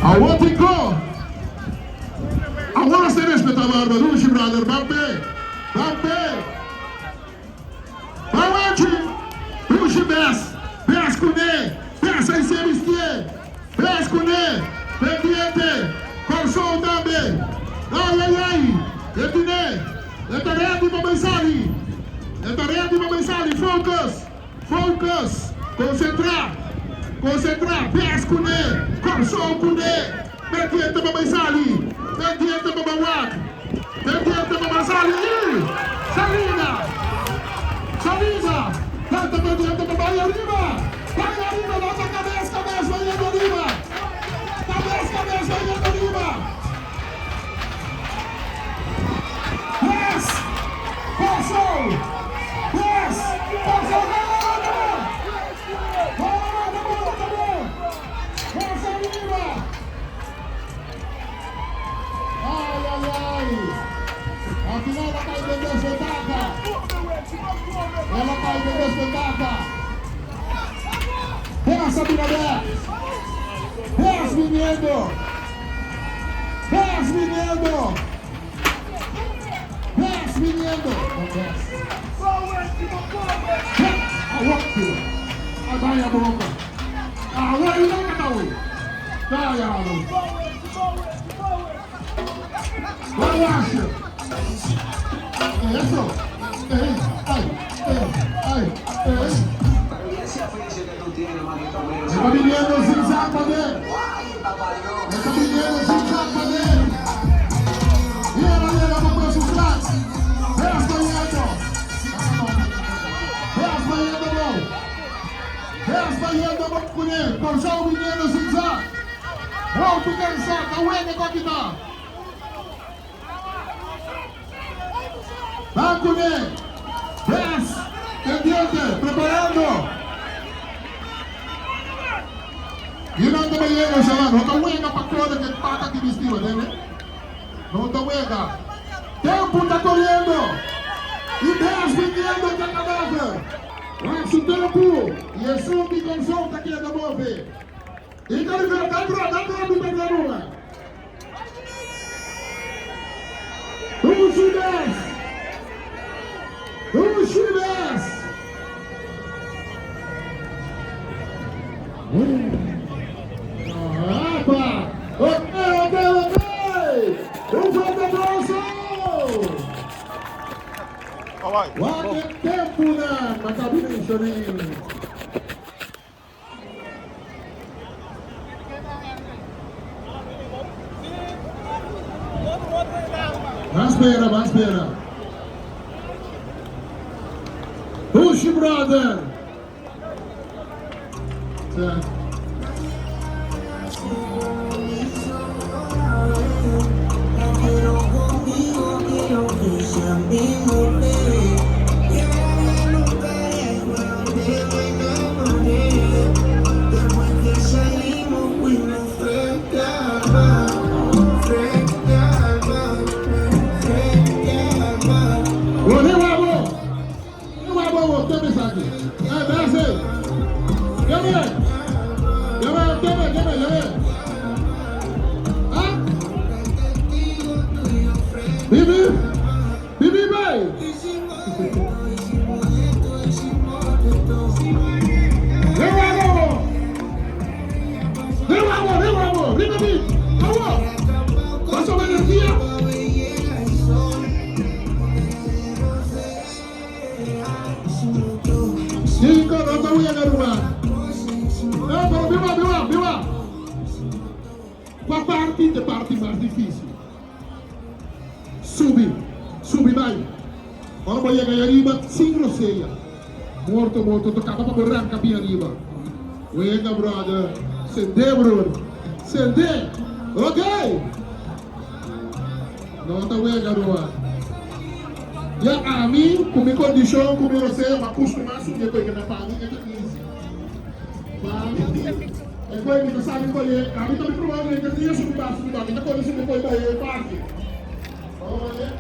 I want to go. I want to say this, Mr. Barber. Who's your brother? Bambi. Who's your best? Best Kune. Best aí, Semistie. Best Kune. Pendiente. Corsou também. Ai. Etine. Etarete para Baisali. Focus. Concentrar. Best Kune. Corsou Kune. Pendiente para Baisali. Pendiente para Bawak. Pendiente para Baisali. Salida. Canta pendiente para Bahia arriba. Bota a cabeça, vai indo arriba. Cabeça, vai indo arriba. Yes. Passou. Afinal, ela cai dentro da espetáculo. Pensa, Binadé. Pensa, menino. Vai a boca. Agora ele vai catar o. Vai, Alan. Vai, acha. Isso. Está viniendo zigzag para dentro. Y ahora vamos a su flash. Veas fallando, con él. Corsou viniendo zigzag. Wow, tu cansado, está bueno, capitán. Van con él. Veas, pendiente, preparando. Y no te llega, chaval, no te juega para todo que pata que vestido, ¿entiendes? No te juega. Tempo está corriendo. Y veas viniendo de cadáver. Vai su tempo. Y el som que consulta aqui da move. E que ele vem, dá pra me pegar uma. Who should ask? Ok! O Vanderlei! Quanto tempo na cabine de chorinho? Vai espera. Push, brother! Certo. Bibi, vai! Deu amor, vem comigo! Amor! Passou a energia! Cinco, não tá muito garoto! Não, viva! Qual parte mais difícil? Subi, vai! Ora vai chegar arriba, sem grosseria. Morto, tocava para arrancar bem arriba. Venga, brother. Sende. Ok? Não tá bem, garoto. Já a mim, com minha condição, como você, me acostumar a subir com a família, é easy. É coisa que você sabe colher. A mim também provavelmente eu ia subir, a mim tá colhendo subir com a parte. Vamos ver.